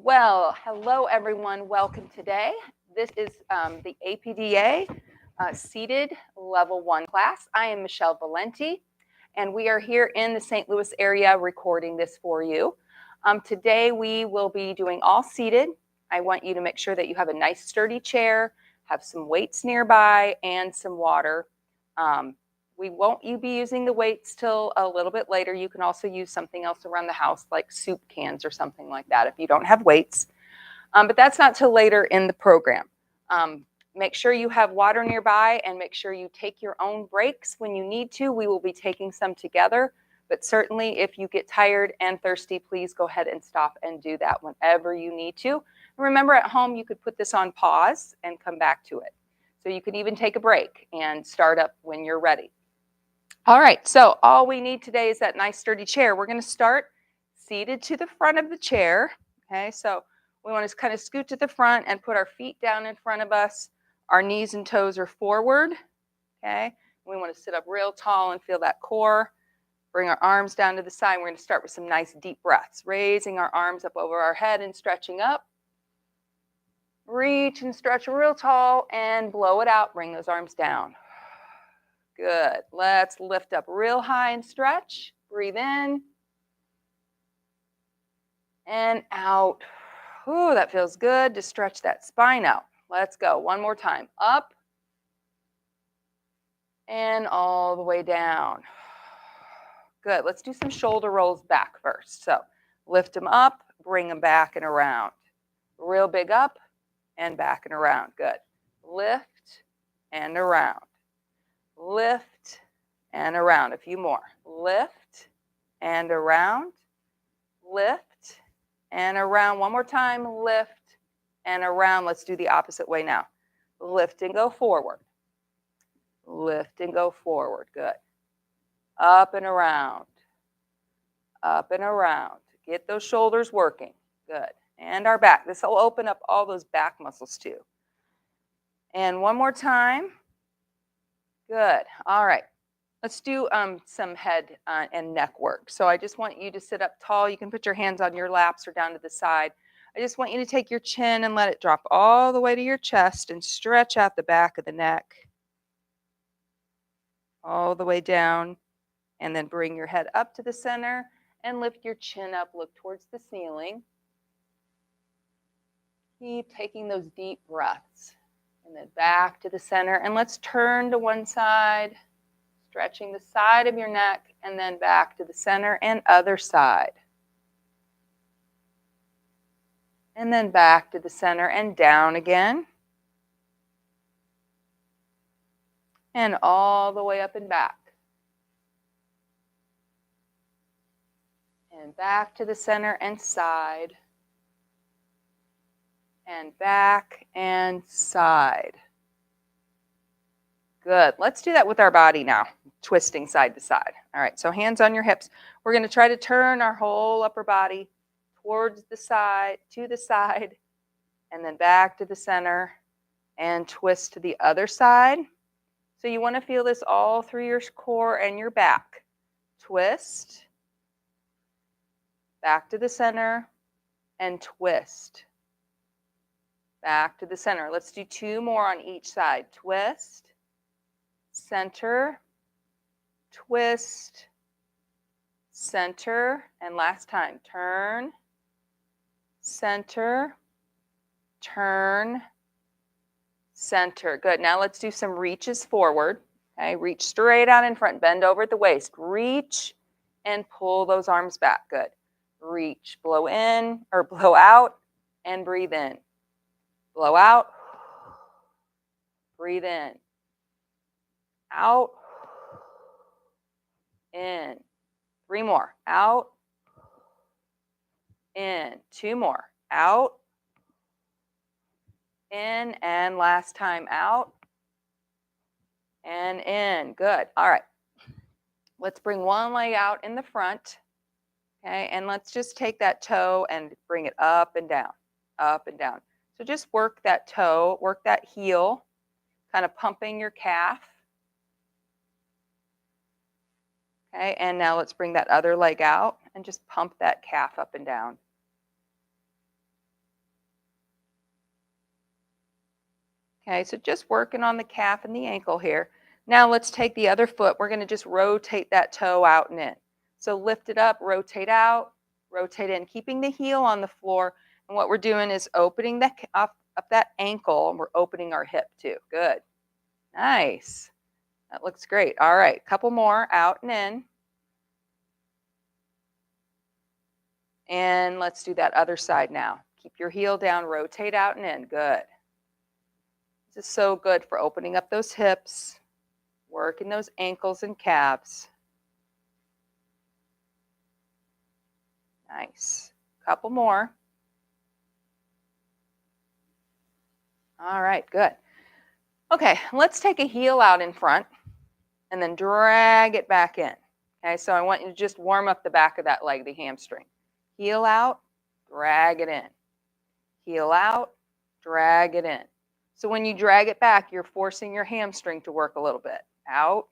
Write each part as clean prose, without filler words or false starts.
Well, hello everyone. Welcome today. This is the APDA seated level 1 class. I am Michelle Valenti, and we are here in the St. Louis area recording this for you. Today we will be doing all seated. I want you to make sure that you have a nice sturdy chair, have some weights nearby, and some water. We won't be using the weights till a little bit later. You can also use something else around the house like soup cans or something like that if you don't have weights. But that's not till later in the program. Make sure you have water nearby and make sure you take your own breaks when you need to. We will be taking some together, but certainly if you get tired and thirsty, please go ahead and stop and do that whenever you need to. And remember, at home, you could put this on pause and come back to it. So you could even take a break and start up when you're ready. All right, so all we need today is that nice sturdy chair. We're going to start seated to the front of the chair. Okay, so we want to kind of scoot to the front and put our feet down in front of us. Our knees and toes are forward. Okay, we want to sit up real tall and feel that core. Bring our arms down to the side. We're going to start with some nice deep breaths, raising our arms up over our head and stretching up. Reach and stretch real tall and blow it out. Bring those arms down. Good. Let's lift up real high and stretch. Breathe in and out. Ooh, that feels good to stretch that spine out. Let's go. One more time. Up and all the way down. Good. Let's do some shoulder rolls back first. So lift them up, bring them back and around. Real big up and back and around. Good. Lift and around. Lift and around. A few more. Lift and around. Lift and around. One more time. Lift and around. Let's do the opposite way now. Lift and go forward. Lift and go forward. Good. Up and around. Up and around. Get those shoulders working. Good. And our back. This will open up all those back muscles too. And one more time. Good. All right. Let's do some head and neck work. So I just want you to sit up tall. You can put your hands on your laps or down to the side. I just want you to take your chin and let it drop all the way to your chest and stretch out the back of the neck. All the way down. And then bring your head up to the center and lift your chin up. Look towards the ceiling. Keep taking those deep breaths. And then back to the center. And let's turn to one side, stretching the side of your neck, and then back to the center and other side. And then back to the center and down again. And all the way up and back. And back to the center and side. And back and side. Good. Let's do that with our body now, twisting side to side. All right, so hands on your hips. We're going to try to turn our whole upper body towards the side, to the side, and then back to the center, and twist to the other side. So you want to feel this all through your core and your back. Twist, back to the center, and twist. Back to the center. Let's do two more on each side. Twist, center, twist, center, and last time. Turn, center, turn, center. Good. Now let's do some reaches forward. Okay, reach straight out in front. Bend over at the waist. Reach and pull those arms back. Good. Reach, blow in or blow out and breathe in. Blow out, breathe in, out, in. 3 more, out, in. 2 more, out, in, and last time, out, and in. Good. All right. Let's bring one leg out in the front, okay, and let's just take that toe and bring it up and down, up and down. So just work that toe, work that heel, kind of pumping your calf. Okay, and now let's bring that other leg out and just pump that calf up and down. Okay, so just working on the calf and the ankle here. Now let's take the other foot. We're going to just rotate that toe out and in. So lift it up, rotate out, rotate in, keeping the heel on the floor. And what we're doing is opening up that ankle, and we're opening our hip too. Good. Nice. That looks great. All right, a couple more, out and in. And let's do that other side now. Keep your heel down, rotate out and in. Good. This is so good for opening up those hips, working those ankles and calves. Nice. Couple more. All right, good. Okay, let's take a heel out in front and then drag it back in. Okay, so I want you to just warm up the back of that leg, the hamstring. Heel out, drag it in. Heel out, drag it in. So when you drag it back, you're forcing your hamstring to work a little bit. Out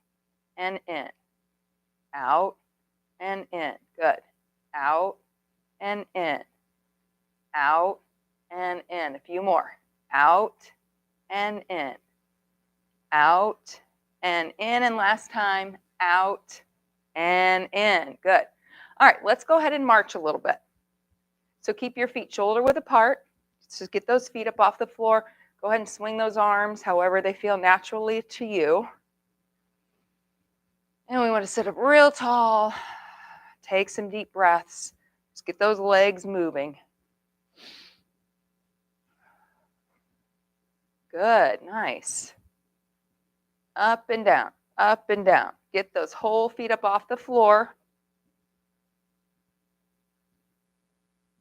and in. Out and in. Good. Out and in. Out and in. A few more. Out and in. Out and in. And last time, out and in. Good. All right, let's go ahead and march a little bit. So keep your feet shoulder width apart. Just get those feet up off the floor. Go ahead and swing those arms however they feel naturally to you. And we want to sit up real tall. Take some deep breaths. Just get those legs moving. Good, nice. Up and down, up and down. Get those whole feet up off the floor.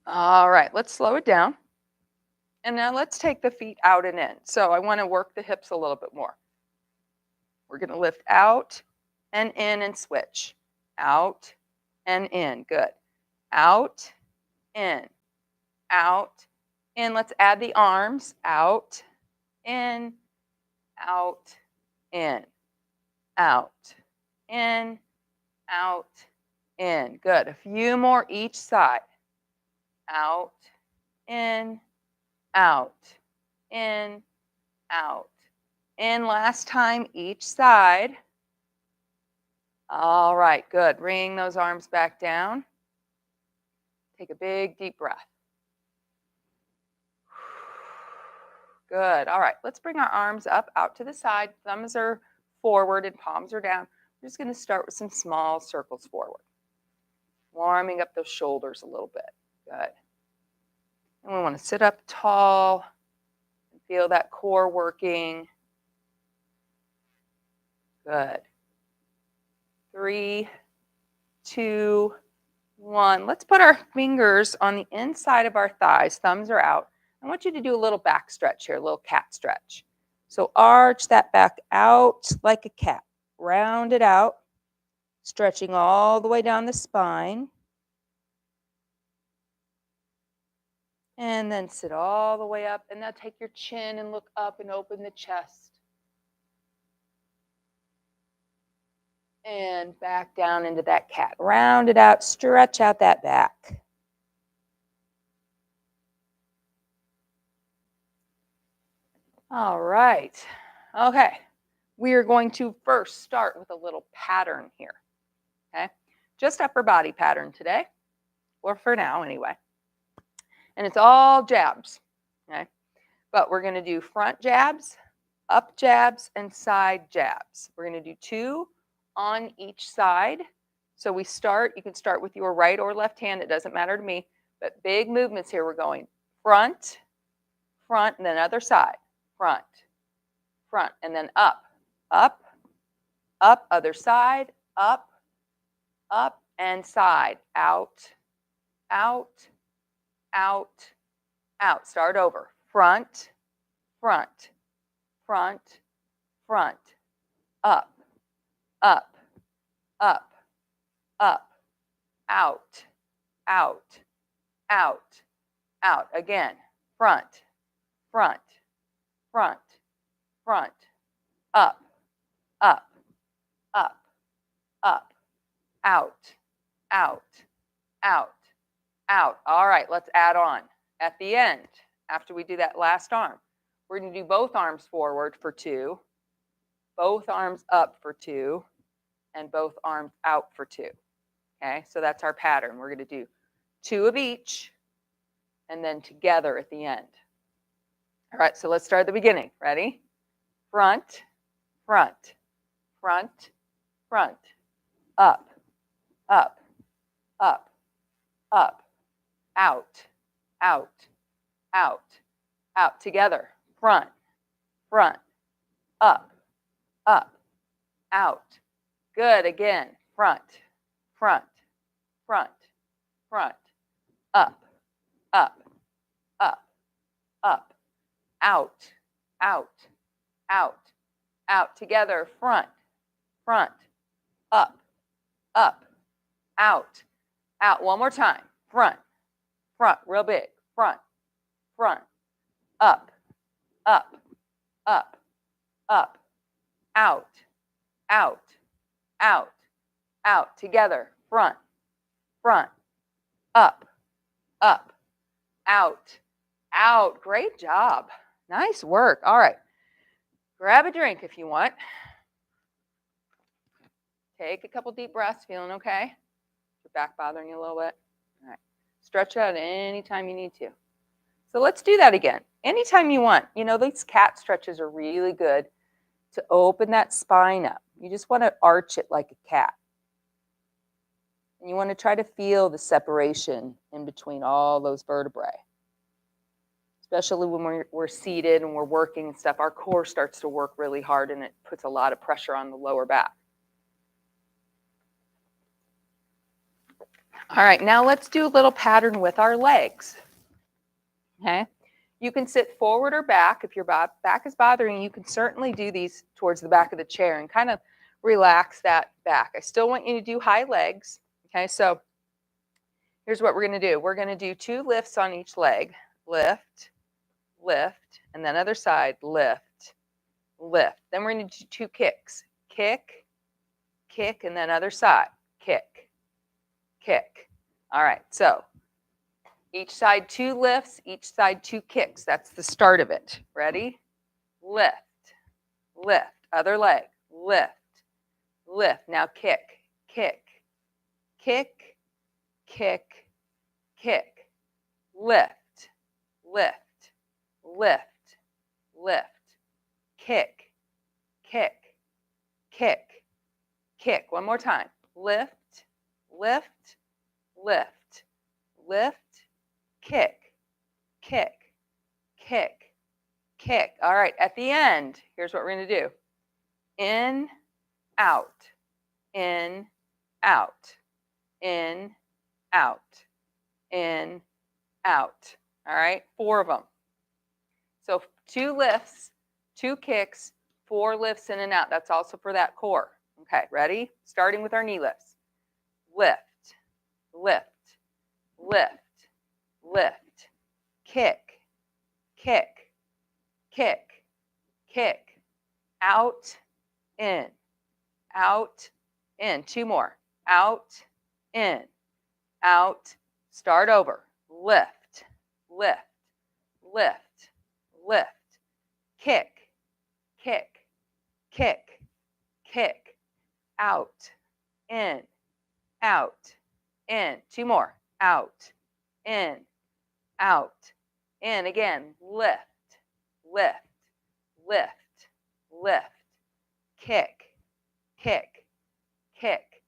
All right, let's slow it down. And now let's take the feet out and in. So I want to work the hips a little bit more. We're going to lift out and in and switch. Out and in. Good. Out, in, out, in. Let's add the arms. Out, in, out, in, out, in, out, in. Good. A few more each side. Out, in, out, in, out, in. Last time each side. All right, good. Bring those arms back down. Take a big deep breath. Good. All right, let's bring our arms up out to the side. Thumbs are forward and palms are down. We're just going to start with some small circles forward. Warming up those shoulders a little bit. Good. And we want to sit up tall and feel that core working. Good. 3, 2, 1. Let's put our fingers on the inside of our thighs. Thumbs are out. I want you to do a little back stretch here, a little cat stretch. So arch that back out like a cat. Round it out, stretching all the way down the spine. And then sit all the way up. And now take your chin and look up and open the chest. And back down into that cat. Round it out, stretch out that back. All right. Okay. We are going to first start with a little pattern here. Okay. Just upper body pattern today, or for now anyway. And it's all jabs. Okay. But we're going to do front jabs, up jabs, and side jabs. We're going to do 2 on each side. So we start, you can start with your right or left hand. It doesn't matter to me. But big movements here. We're going front, front, and then other side. Front, front, and then up, up, up, other side, up, up, and side. Out, out, out, out. Start over. Front, front, front, front, up, up, up, up, out, out, out, out. Again, front, front, front, front, up, up, up, up, out, out, out, out. All right, let's add on. At the end, after we do that last arm, We're going to do both arms forward for 2, both arms up for 2, and both arms out for 2. Okay, so that's our pattern. We're going to do 2 of each and then together at the end. All right, so let's start at the beginning. Ready? Front, front, front, front, up, up, up, up, out, out, out, out. Together. Front, front, up, up, out. Good. Again. Front, front, front, front, up, up, up, up, out, out, out, out. Together. Front, front, up, up, out, out. One more time. Front, front, real big. Front, front, up, up, up, up, out, out, out, out. Together. Front, front, up, up, out, out. Great job. Nice work. All right. Grab a drink if you want. Take a couple deep breaths. Feeling okay? Your back bothering you a little bit? All right. Stretch out anytime you need to. So let's do that again. Anytime you want. You know, these cat stretches are really good to open that spine up. You just want to arch it like a cat. And you want to try to feel the separation in between all those vertebrae. Especially when we're seated and we're working and stuff, our core starts to work really hard and it puts a lot of pressure on the lower back. All right, now let's do a little pattern with our legs. Okay, you can sit forward or back. If your back is bothering you, you can certainly do these towards the back of the chair and kind of relax that back. I still want you to do high legs. Okay, so here's what we're going to do. We're going to do 2 lifts on each leg. Lift, lift, and then other side, lift, lift. Then we're going to do 2 kicks. Kick, kick, and then other side, kick, kick. All right, so each side 2 lifts, each side 2 kicks. That's the start of it. Ready? Lift, lift, other leg, lift, lift. Now kick, kick, kick, kick, kick, lift, lift, lift, lift, kick, kick, kick, kick. One more time. Lift, lift, lift, lift, kick, kick, kick, kick. All right, at the end, here's what we're going to do. In, out, in, out, in, out, in, out. All right, 4 of them. So 2 lifts, 2 kicks, 4 lifts in and out. That's also for that core. Okay, ready? Starting with our knee lifts. Lift, lift, lift, lift, kick, kick, kick, kick, out, in, 2 more, out, in, out, start over, lift, lift, lift, lift, kick, kick, kick, kick, out, in, 2 more, out, in, again, lift, lift, lift, lift, kick, kick, kick,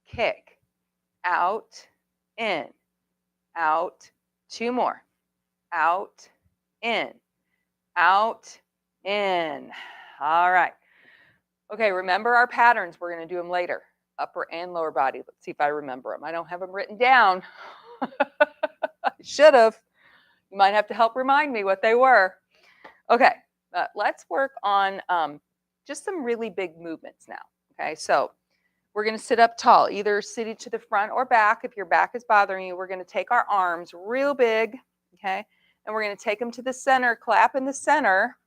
kick, out, in, 2 more, out, in, All right. Okay, remember our patterns. We're going to do them later. Upper and lower body. Let's see if I remember them. I don't have them written down. I should have. You might have to help remind me what they were. Okay, let's work on just some really big movements now. Okay, so we're going to sit up tall, either sitting to the front or back. If your back is bothering you, we're going to take our arms real big, okay, and we're going to take them to the center, clap in the center,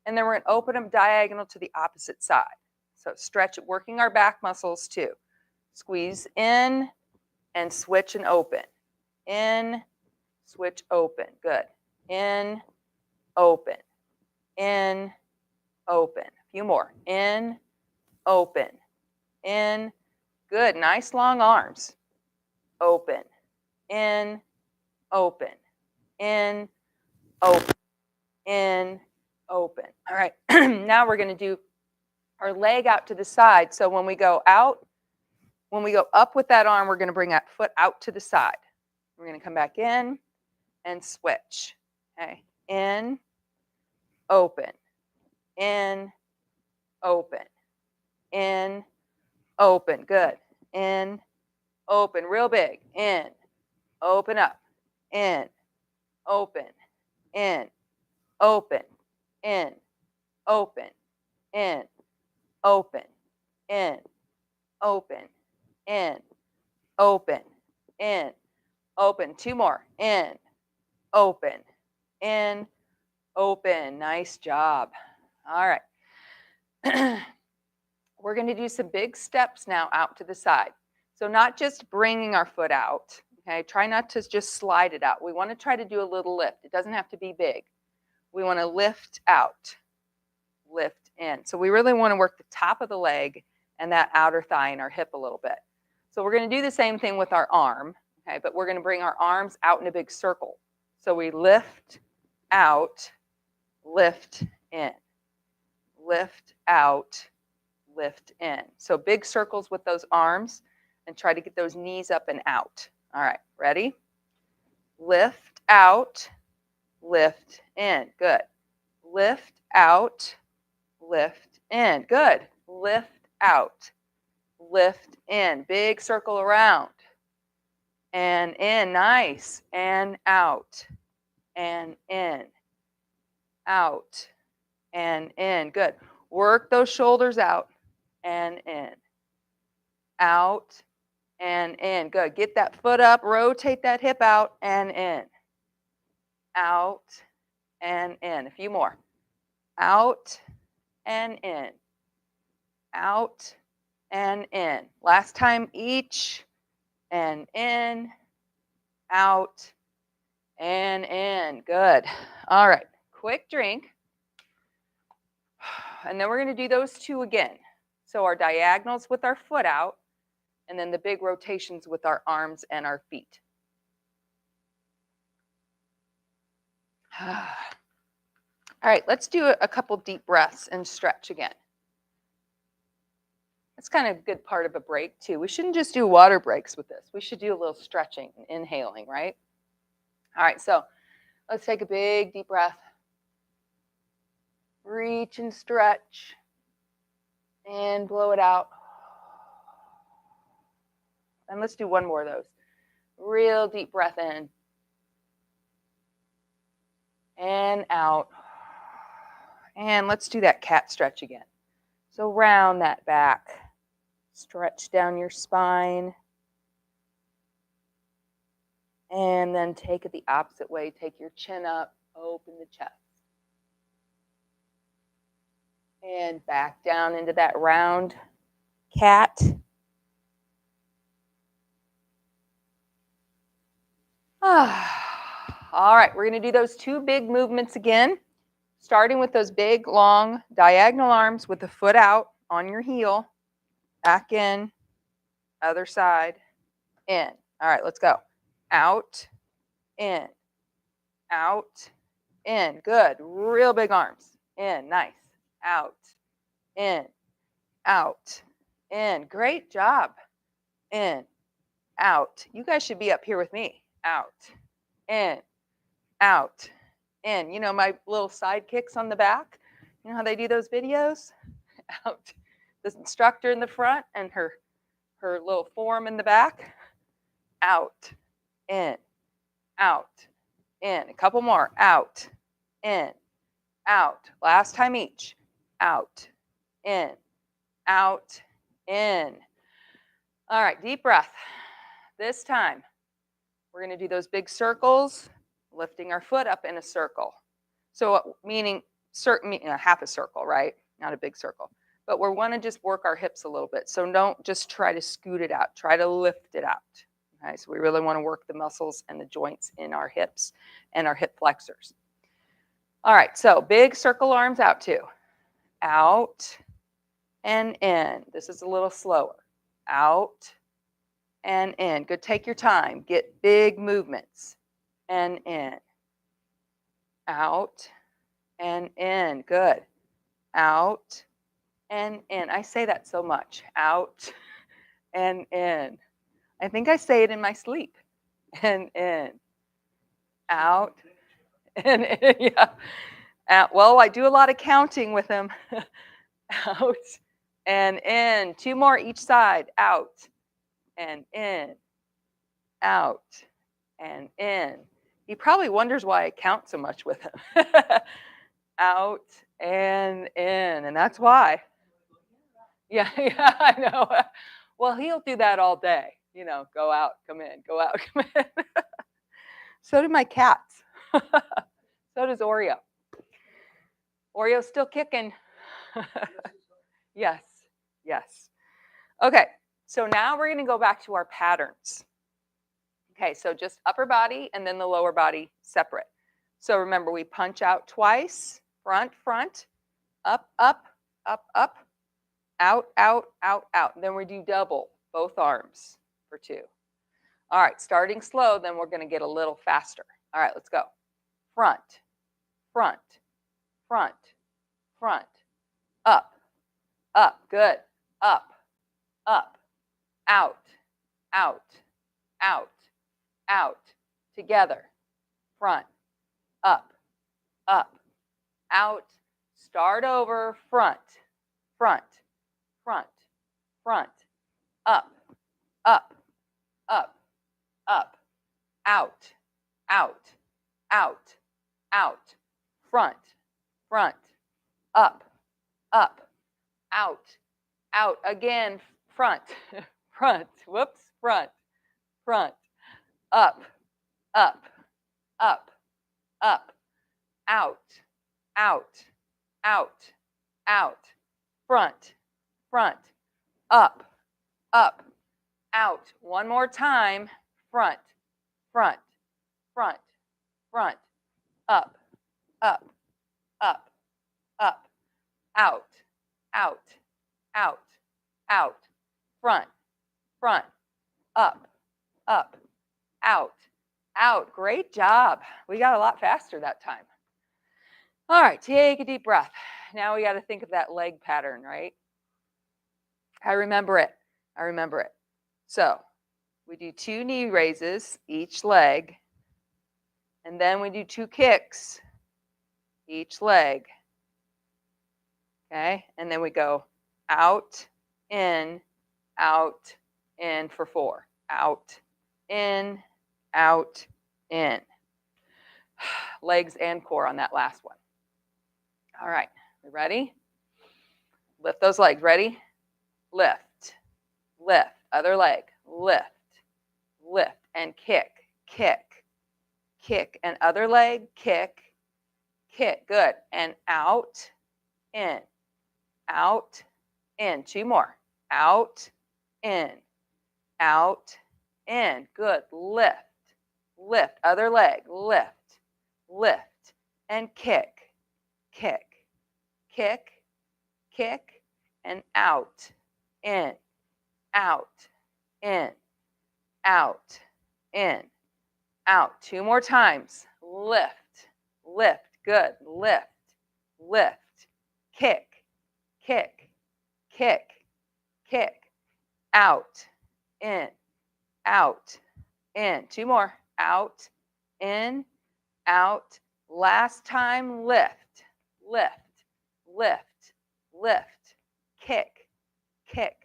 and then we're going to open them diagonal to the opposite side. So stretch it, working our back muscles too. Squeeze in and switch and open. In, switch, open. Good. In, open. in, open. A few more. In, open, in. Good. Nice long arms. Open, in, open, in, open, in, open. All right. Now we're going to do our leg out to the side. So when we go out, when we go up with that arm, we're going to bring that foot out to the side. We're going to come back in and switch. Okay. In, open, in, open, in, open. Good. In, open. Real big. In, open up. In, open, in, open, in, open, in, open, in, open, in, open, in, open. Two more. In, open, in, open. Nice job. All right. We're going to do some big steps now out to the side. So not just bringing our foot out. Okay, try not to just slide it out. We want to try to do a little lift. It doesn't have to be big. We want to lift out, lift in. So we really want to work the top of the leg and that outer thigh and our hip a little bit. So we're going to do the same thing with our arm, okay, but we're going to bring our arms out in a big circle. So we lift out, lift in, lift out, lift in. So big circles with those arms and try to get those knees up and out. All right, ready? Lift out, lift in. Good. Lift out, lift in. Good. Lift out, lift in. Big circle around. And in. Nice. And out. And in. Out. And in. Good. Work those shoulders out and in. Out and in. Good. Get that foot up. Rotate that hip out and in. Out and in. A few more. Out and in. Out and in. Last time each. And in. Out and in. Good. All right. Quick drink. And then we're going to do those two again. So our diagonals with our foot out, and then the big rotations with our arms and our feet. All right, let's do a couple deep breaths and stretch again. That's kind of a good part of a break too. We shouldn't just do water breaks with this. We should do a little stretching and inhaling, right? All right, so let's take a big deep breath. Reach and stretch. And blow it out. And let's do one more of those. Real deep breath in. And out. And let's do that cat stretch again. So round that back. Stretch down your spine. And then take it the opposite way. Take your chin up. Open the chest. And back down into that round cat. All right, we're going to do those two big movements again, starting with those big, long, diagonal arms with the foot out on your heel. Back in, other side, in. All right, let's go. Out, in, out, in. Good. Real big arms. In. Nice. Out, in, out, in. Great job. In, out. You guys should be up here with me. Out, in, out, in. You know my little sidekicks on the back? You know how they do those videos? Out. The instructor in the front and her little form in the back. Out, in, out, in. A couple more. Out, in, out. Last time each. Out, in, out, in. All right, deep breath. This time, we're going to do those big circles, lifting our foot up in a circle. So meaning half a circle, right? Not a big circle. But we want to just work our hips a little bit. So don't just try to scoot it out. Try to lift it out. Okay, so we really want to work the muscles and the joints in our hips and our hip flexors. All right, so big circle arms out too. Out and in. This is a little slower. Out and in. Good, take your time. Get big movements. And in. Out and in. Good. Out and in. I say that so much. Out and in. I think I say it in my sleep. And in. Out and in. Yeah. Well, I do a lot of counting with him. Out and in. 2 more each side. Out and in. Out and in. He probably wonders why I count so much with him. Out and in. And that's why. Yeah, yeah, I know. Well, he'll do that all day. You know, go out, come in, go out, come in. So do my cats. So does Oreo. Oreo's still kicking. Yes, yes. Okay, so now we're going to go back to our patterns. Okay, so just upper body and then the lower body separate. So remember, we punch out twice, front, front, up, up, up, up, out, out, out, out. Then we do double, both arms for 2. All right, starting slow, then we're going to get a little faster. All right, let's go. Front, front, front, front, up, up, good, up, up, out, out, out, out, together, front, up, up, out, start over, front, front, front, front, up, up, up, up, out, out, out, out, front, front, up, up, out, out, again, front, front, whoops, front, front, up, up, up, up, out, out, out, out, front, front, up, up, out. One more time, front, front, front, front, up, up, up, up, out, out, out, out, front, front, up, up, out, out. Great job. We got a lot faster that time. All right, take a deep breath. Now we got to think of that leg pattern, right? I remember it. I remember it. So we do 2 knee raises each leg, and then we do 2 kicks each leg. Okay, and then we go out, in for 4. Out, in, in. Legs and core on that last one. All right, we ready? Lift those legs. Ready? Lift, lift. Other leg. Lift, lift. And kick, kick, kick. And other leg. Kick, kick. Good. And out, in, 2 more. Out, in, good. Lift, lift. Other leg. Lift, lift. And kick, kick, kick, kick. And out, in, in, out. 2 more times. Lift, lift. Good. Lift, lift. Kick, kick, kick, kick. Out, in, 2 more. Out, in, last time. Lift, lift, lift, lift. Kick, kick,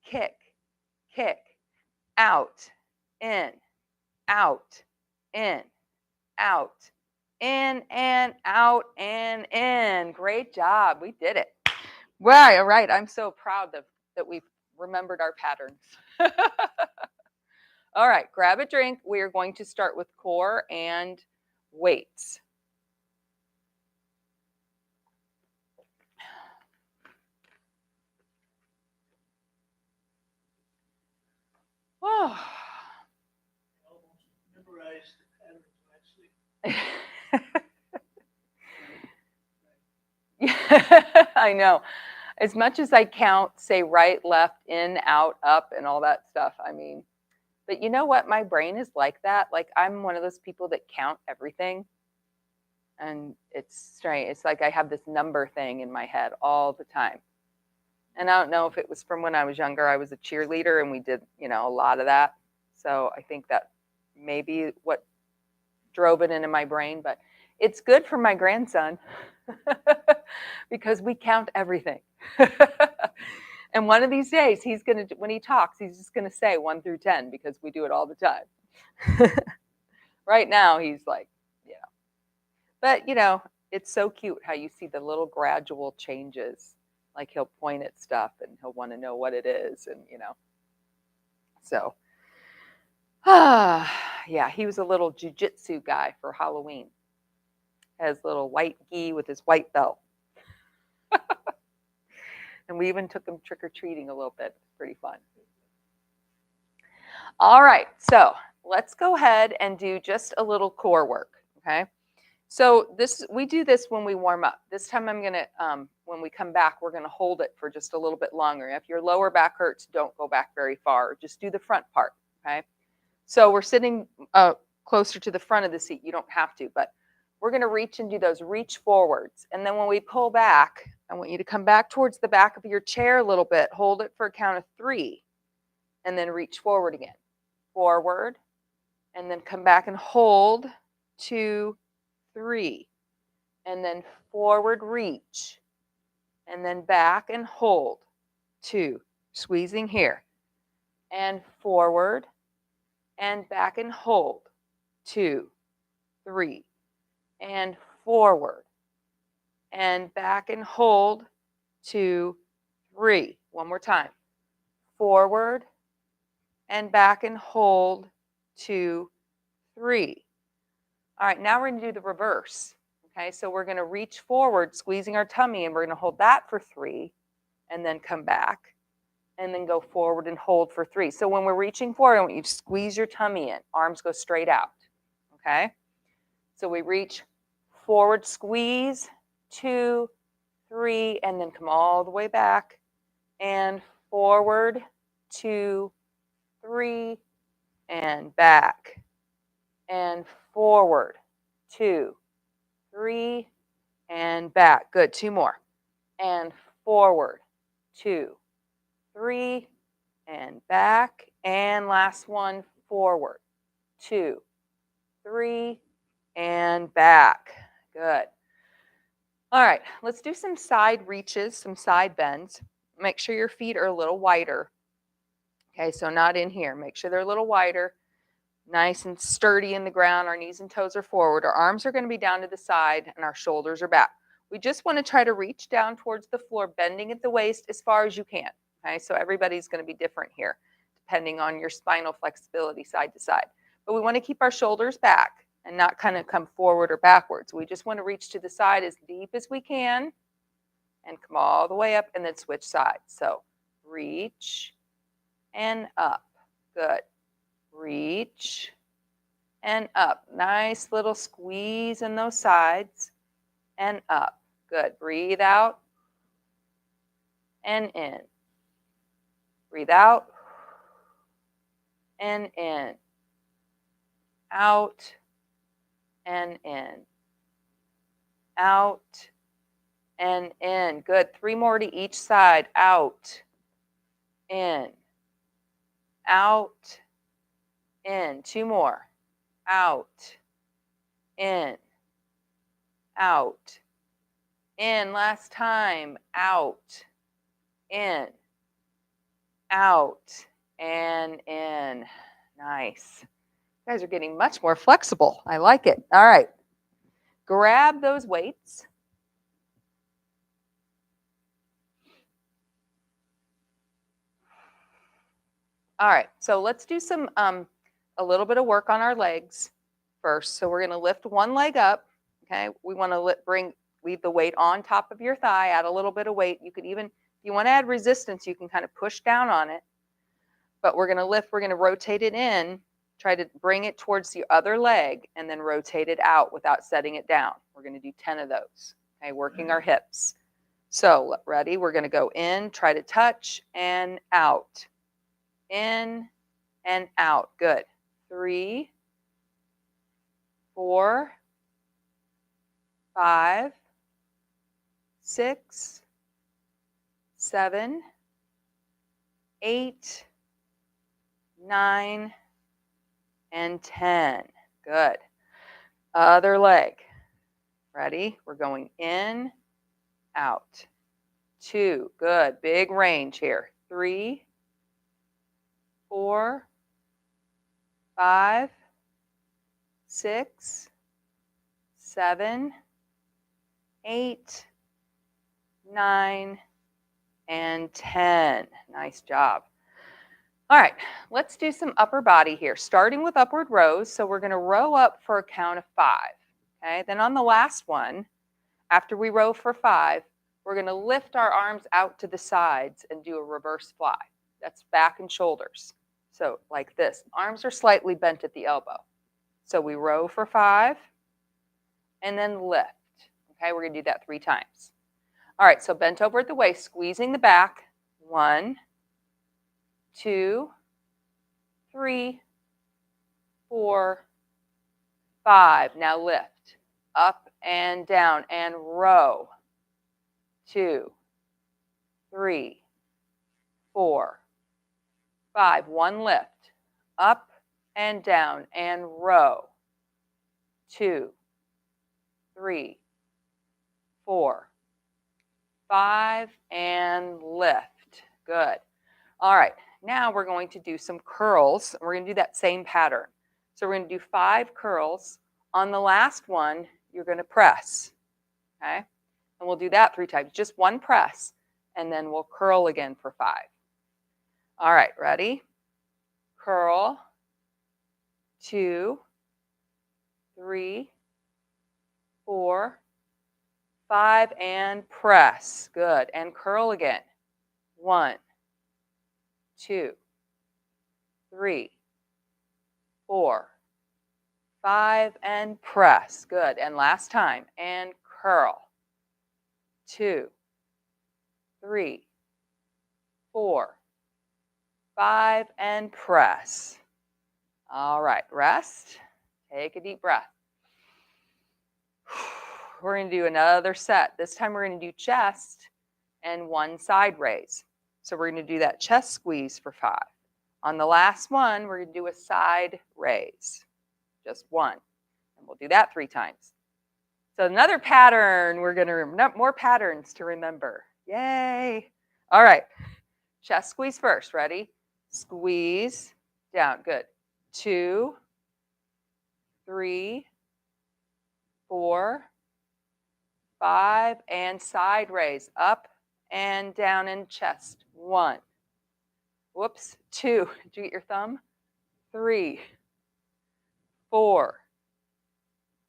kick, kick. Out, in, in, in and out and in. Great job. We did it. Right, all right. I'm so proud that we've remembered our patterns. All right, grab a drink. We are going to start with core and weights. Oh. I know. As much as I count, say right, left, in, out, up, and all that stuff, I mean, but you know what? My brain is like that. Like I'm one of those people that count everything. And it's strange. It's like I have this number thing in my head all the time. And I don't know if it was from when I was younger. I was a cheerleader and we did, you know, a lot of that. So I think that maybe what drove it into my brain, but it's good for my grandson because we count everything. And one of these days he's going to, when he talks, he's just going to say 1 through 10 because we do it all the time. Right now he's like, yeah. But, you know, it's so cute how you see the little gradual changes. Like he'll point at stuff and he'll want to know what it is. And, you know, so, yeah, he was a little jujitsu guy for Halloween. Has little white gi with his white belt. And we even took him trick-or-treating a little bit. It's pretty fun. All right, so let's go ahead and do just a little core work, okay? So we do this when we warm up. This time I'm gonna, when we come back, we're gonna hold it for just a little bit longer. If your lower back hurts, don't go back very far. Just do the front part, okay? So we're sitting closer to the front of the seat. You don't have to, but we're gonna reach and do those reach forwards. And then when we pull back, I want you to come back towards the back of your chair a little bit, hold it for a count of 3, and then reach forward again. Forward, and then come back and hold, 2, 3, and then forward reach, and then back and hold, 2, squeezing here, and forward, and back and hold, 2, 3, and forward, and back and hold, 2, 3. One more time. Forward, and back and hold, 2, 3. All right, now we're going to do the reverse. Okay, so we're going to reach forward, squeezing our tummy, and we're going to hold that for 3, and then come back, and then go forward and hold for 3. So when we're reaching forward, I want you to squeeze your tummy in. Arms go straight out. Okay, so we reach forward, squeeze, 2, 3, and then come all the way back, and forward, 2, 3, and back, and forward, 2, 3, and back. Good. 2 more. And forward, 2, 3, and back. And last one, forward, 2, 3, and back. Good. All right, let's do some side reaches, some side bends. Make sure your feet are a little wider. Okay, so not in here. Make sure they're a little wider. Nice and sturdy in the ground. Our knees and toes are forward. Our arms are going to be down to the side and our shoulders are back. We just want to try to reach down towards the floor, bending at the waist as far as you can. Okay, so everybody's going to be different here, depending on your spinal flexibility side to side. But we want to keep our shoulders back and not kind of come forward or backwards. We just want to reach to the side as deep as we can and come all the way up and then switch sides. So reach and up. Good. Reach and up. Nice little squeeze in those sides and up. Good. Breathe out and in. Breathe out and in. Out and in. Out and in. Good. 3 more to each side. Out, in, out, in. 2 more. Out, in, out, in. Last time. Out, in, out, and in. Nice. You guys are getting much more flexible. I like it. All right. Grab those weights. All right, so let's do some a little bit of work on our legs first. So we're going to lift one leg up. Okay, we want to leave the weight on top of your thigh. Add a little bit of weight. You could even, if you want to add resistance, you can kind of push down on it. But we're going to lift. We're going to rotate it in. Try to bring it towards the other leg, and then rotate it out without setting it down. We're going to do 10 of those. Okay, working our hips. So ready? We're going to go in, try to touch, and out. In and out. Good. 3, 4, 5, 6, 7, 8, 9, and 10. Good. Other leg. Ready? We're going in, out. 2. Good. Big range here. 3, 4, 5, 6, 7, 8, 9, and 10. Nice job. All right, let's do some upper body here, starting with upward rows. So we're going to row up for a count of 5. Okay, then on the last one, after we row for 5, we're going to lift our arms out to the sides and do a reverse fly. That's back and shoulders. So like this, arms are slightly bent at the elbow. So we row for 5 and then lift. Okay, we're going to do that 3 times. All right, so bent over at the waist, squeezing the back. 1, 2, 3, 4, 5. Now lift. Up and down and row. 2, 3, 4, 5. 1 lift. Up and down and row. 2, 3, 4, 5, and lift. Good. All right, now we're going to do some curls. We're going to do that same pattern. So we're going to do 5 curls. On the last one, you're going to press. Okay? And we'll do that 3 times. Just 1 press, and then we'll curl again for 5. All right, ready? Curl. 2, 3, 4, 5, and press. Good. And curl again. 1, 2, 3, 4, 5, and press. Good. And last time. And curl. 2, 3, 4, 5, and press. All right. Rest. Take a deep breath. We're going to do another set. This time we're going to do chest and 1 side raise. So we're going to do that chest squeeze for 5. On the last one, we're going to do a side raise. Just 1. And we'll do that 3 times. So another pattern. We're going to more patterns to remember. Yay. All right. Chest squeeze first. Ready? Squeeze down. Good. 2, 3, 4, 5, and side raise. Up and down in chest. 1. Whoops. 2. Did you get your thumb? 3, 4,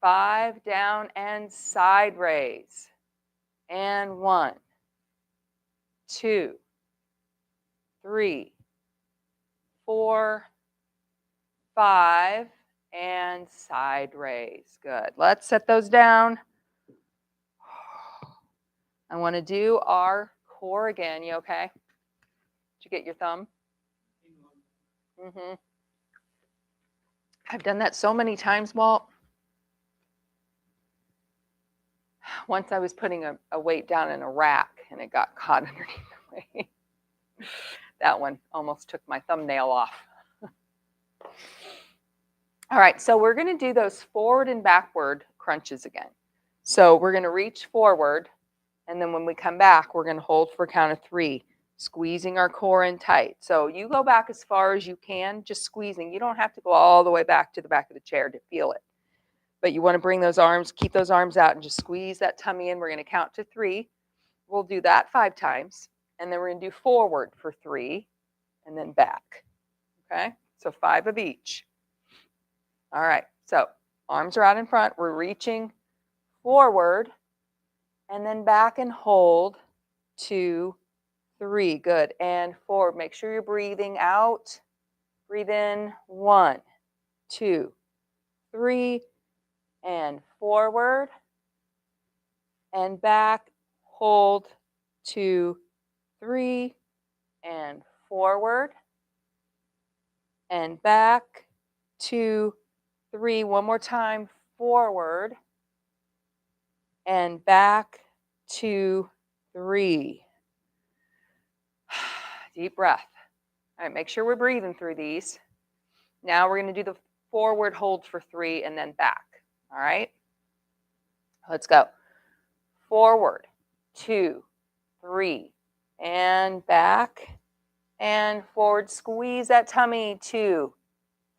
5, down and side raise. And 1, 2, 3, 4, 5, and side raise. Good. Let's set those down. I want to do our core again. You okay? Did you get your thumb? Mm-hmm. I've done that so many times, Walt. Once I was putting a weight down in a rack and it got caught underneath the weight. That one almost took my thumbnail off. All right, so we're going to do those forward and backward crunches again. So we're going to reach forward, and then when we come back, we're going to hold for a count of 3, squeezing our core in tight. So you go back as far as you can, just squeezing. You don't have to go all the way back to the back of the chair to feel it. But you want to bring those arms, keep those arms out, and just squeeze that tummy in. We're going to count to 3. We'll do that 5 times, and then we're going to do forward for 3, and then back. Okay? So 5 of each. All right, so arms are out in front. We're reaching forward and then back and hold. 2, 3. Good. And forward. Make sure you're breathing out. Breathe in. 1, 2, 3. And forward and back. Hold. 2, 3, and forward, and back, 2, 3. One more time, forward, and back, 2, 3. Deep breath. All right, make sure we're breathing through these. Now we're going to do the forward hold for 3 and then back. All right, let's go. Forward, 2, 3, and back, and forward. Squeeze that tummy, 2,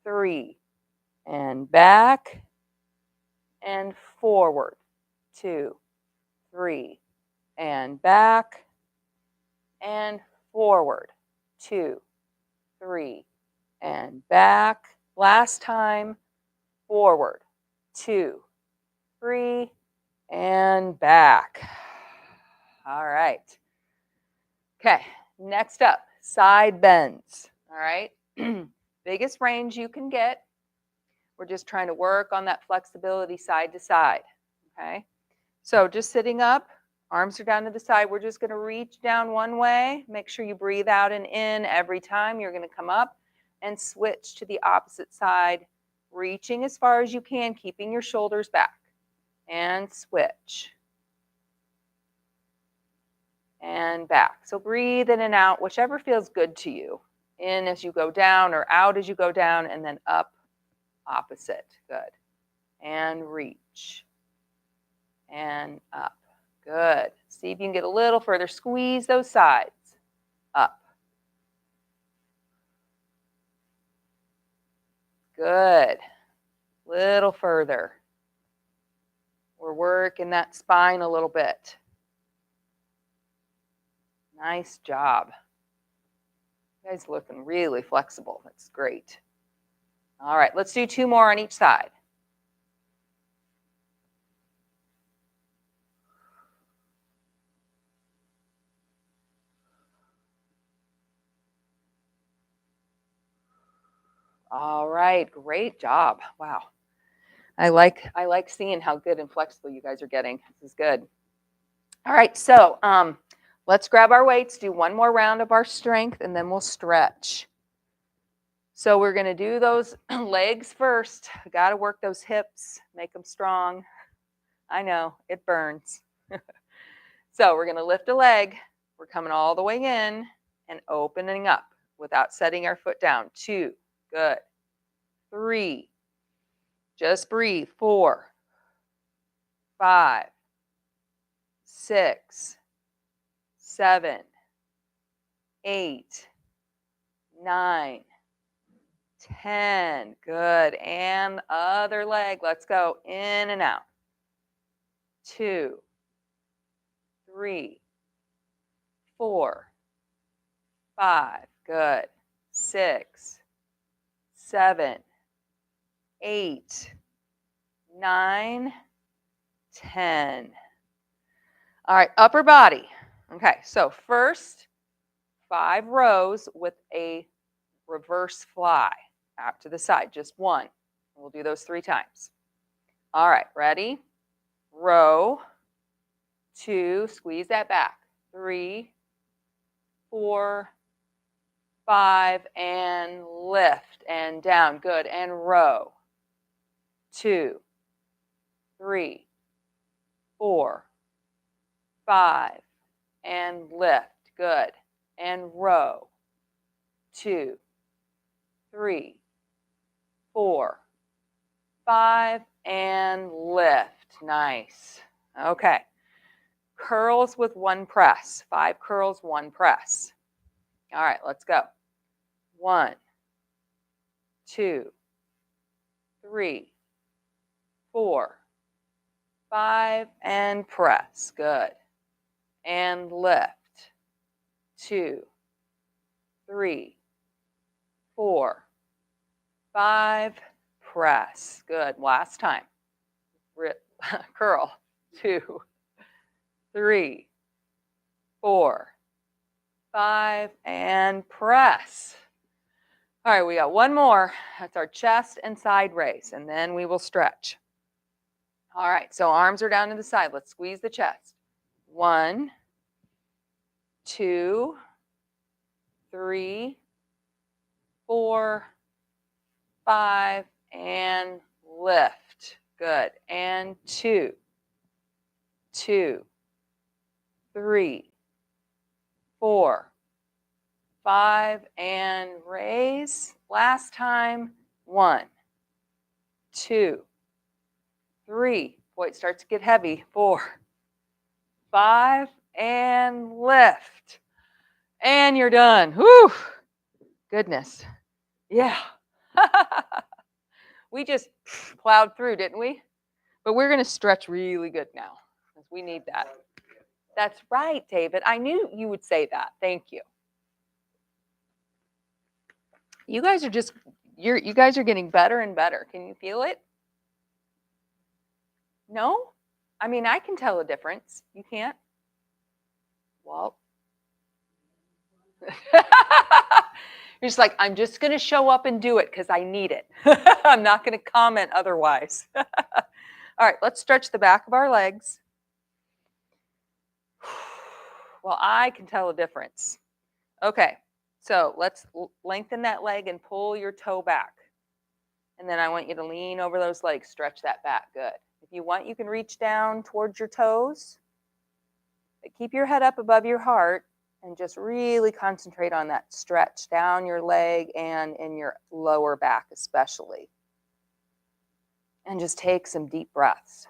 3, and back, and forward, 2, 3, and back, and forward, 2, 3, and back. Last time, forward, 2, 3, and back. All right. Okay, next up, side bends. All right, biggest range you can get. We're just trying to work on that flexibility side to side. Okay, so just sitting up, arms are down to the side. We're just going to reach down one way. Make sure you breathe out and in every time. You're going to come up and switch to the opposite side, reaching as far as you can, keeping your shoulders back. And switch. And back. So breathe in and out, whichever feels good to you. In as you go down or out as you go down, and then up, opposite. Good. And reach. And up. Good. See if you can get a little further. Squeeze those sides. Up. Good. Little further. We're working that spine a little bit. Nice job. You guys looking really flexible. That's great. All right, let's do 2 more on each side. All right, great job. Wow. I like seeing how good and flexible you guys are getting. This is good. All right, so let's grab our weights, do one more round of our strength, and then we'll stretch. So we're going to do those legs first. Got to work those hips, make them strong. I know, it burns. So we're going to lift a leg. We're coming all the way in and opening up without setting our foot down. 2, good. 3, just breathe. 4, 5, 6, 7, 8, 9, 10. Good. And other leg. Let's go in and out. 2, 3, 4, 5. Good. 6, 7, 8, 9, 10. All right, upper body. Okay, so first 5 rows with a reverse fly out to the side, just one. We'll do those 3 times. All right, ready? Row, 2, squeeze that back. 3, 4, 5, and lift and down. Good. And row. 2, 3, 4, 5, and lift. Good. And row. 2, 3, 4, 5, and lift. Nice. Okay. Curls with 1 press. 5 curls, 1 press. All right, let's go. 1, 2, 3, 4, 5, and press. Good. And lift. 2, 3, 4, 5, press. Good. Last time. Curl. 2, 3, 4, 5, and press. All right, we got one more. That's our chest and side raise, and then we will stretch. All right, so arms are down to the side. Let's squeeze the chest. 1, 2, 3, 4, 5, and lift. Good. And 2, 2, 3, 4, 5, and raise. Last time. 1, 2, 3. Boy, it starts to get heavy. 4, 5, and lift. And you're done. Whew. Goodness. Yeah. We just plowed through, didn't we? But we're going to stretch really good now because we need that. That's right, David. I knew you would say that. Thank you. You guys are just, you guys are getting better and better. Can you feel it? No? I mean, I can tell a difference. You can't? Well. You're just like, I'm just going to show up and do it because I need it. I'm not going to comment otherwise. All right, let's stretch the back of our legs. Well, I can tell a difference. Okay, so let's lengthen that leg and pull your toe back. And then I want you to lean over those legs, stretch that back. Good. If you want, you can reach down towards your toes. But keep your head up above your heart. And just really concentrate on that stretch down your leg and in your lower back especially. And just take some deep breaths.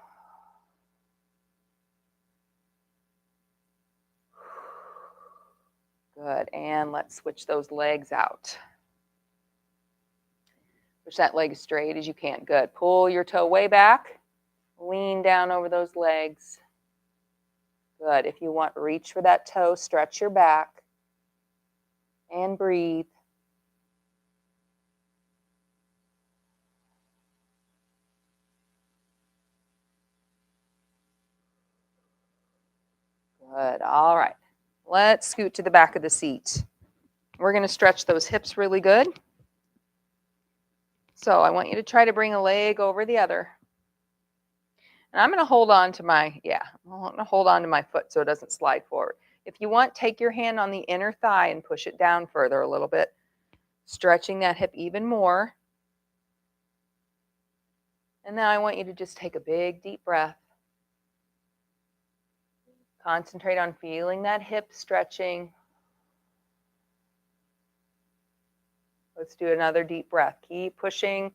Good. And let's switch those legs out. Push that leg as straight as you can. Good. Pull your toe way back. Lean down over those legs. Good. If you want, reach for that toe, stretch your back, and breathe. Good. All right. Let's scoot to the back of the seat. We're going to stretch those hips really good. So I want you to try to bring a leg over the other. And I'm going to hold on to my, I'm going to hold on to my foot so it doesn't slide forward. If you want, take your hand on the inner thigh and push it down further a little bit, stretching that hip even more. And now I want you to just take a big, deep breath. Concentrate on feeling that hip stretching. Let's do another deep breath. Keep pushing.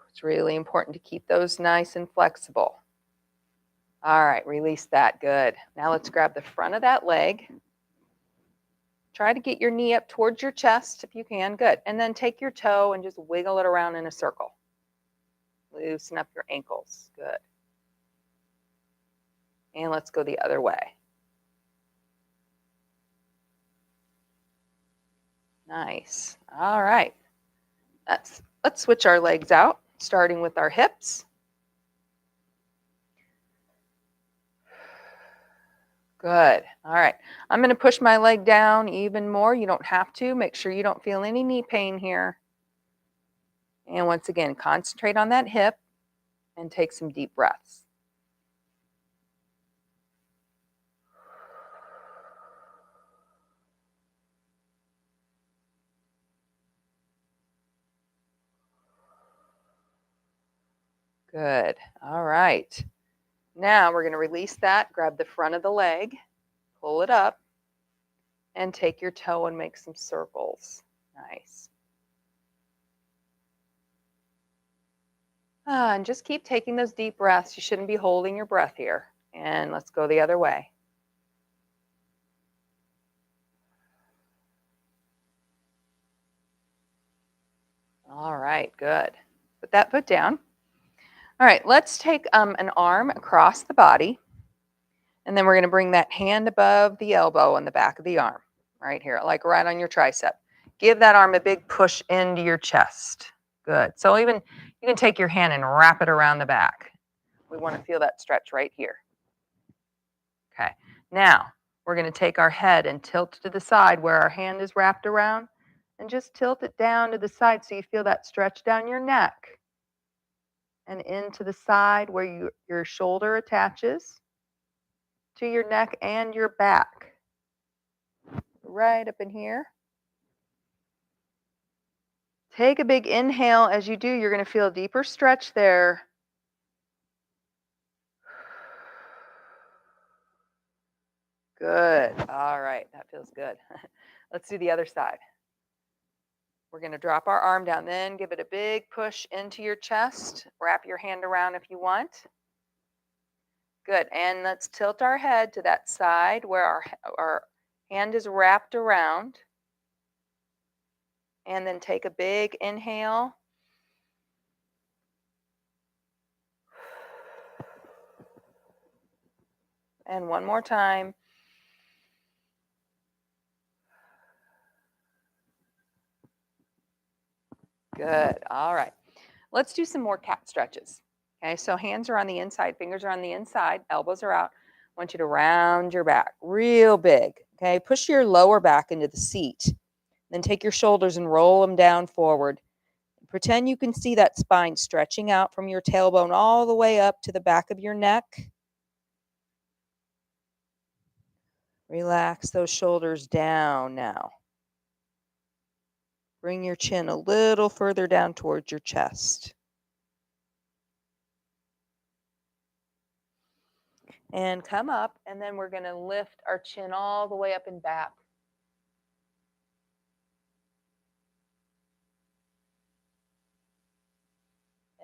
It's really important to keep those nice and flexible. All right, release that. Good. Now let's grab the front of that leg. Try to get your knee up towards your chest if you can. Good. And then take your toe and just wiggle it around in a circle. Loosen up your ankles. Good. And let's go the other way. Nice. All right. Let's switch our legs out, starting with our hips. Good. All right. I'm going to push my leg down even more. You don't have to. Make sure you don't feel any knee pain here. And once again, concentrate on that hip and take some deep breaths. Good. All right. Now we're going to release that. Grab the front of the leg, pull it up, and take your toe and make some circles. Nice. And just keep taking those deep breaths. You shouldn't be holding your breath here. And let's go the other way. All right, good. Put that foot down. All right, let's take an arm across the body. And then we're going to bring that hand above the elbow on the back of the arm. Right here, like right on your tricep. Give that arm a big push into your chest. Good. So even you can take your hand and wrap it around the back. We want to feel that stretch right here. Okay. Now, we're going to take our head and tilt to the side where our hand is wrapped around and just tilt it down to the side so you feel that stretch down your neck and into the side where your shoulder attaches to your neck and your back. Right up in here. Take a big inhale. As you do, you're going to feel a deeper stretch there. Good. All right. That feels good. Let's do the other side. We're going to drop our arm down, then give it a big push into your chest. Wrap your hand around if you want. Good. And let's tilt our head to that side where our hand is wrapped around. And then take a big inhale. And one more time. Good. All right. Let's do some more cat stretches. Okay, so hands are on the inside, fingers are on the inside, elbows are out. I want you to round your back real big. Okay, push your lower back into the seat. Then take your shoulders and roll them down forward. Pretend you can see that spine stretching out from your tailbone all the way up to the back of your neck. Relax those shoulders down now. Bring your chin a little further down towards your chest. And come up, and then we're going to lift our chin all the way up and back.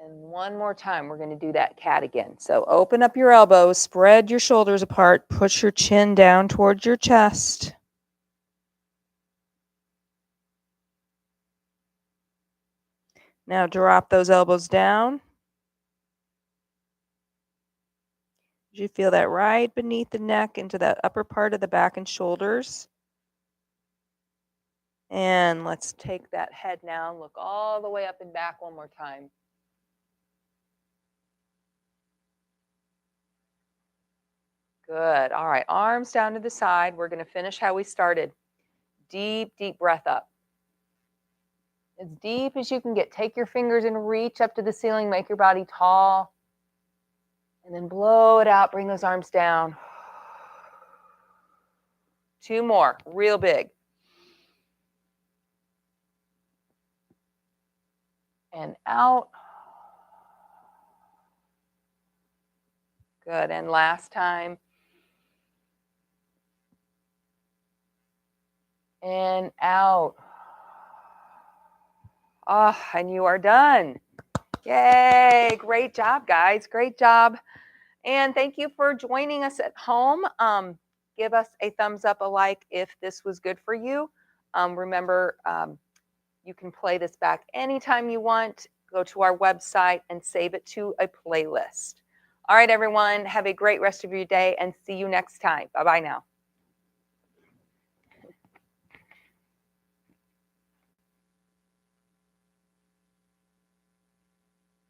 And one more time, we're going to do that cat again. So open up your elbows, spread your shoulders apart, push your chin down towards your chest. Now drop those elbows down. You feel that right beneath the neck into that upper part of the back and shoulders. And let's take that head now and look all the way up and back one more time. Good. All right, arms down to the side. We're going to finish how we started. Deep, deep breath up. As deep as you can get. Take your fingers and reach up to the ceiling. Make your body tall. And then blow it out. Bring those arms down. 2 more. Real big. And out. Good. And last time. And out. Oh, and you are done. Yay. Great job, guys. Great job. And thank you for joining us at home. Give us a thumbs up, a like if this was good for you. Remember, you can play this back anytime you want. Go to our website and save it to a playlist. All right, everyone. Have a great rest of your day and see you next time. Bye-bye now.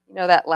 You know that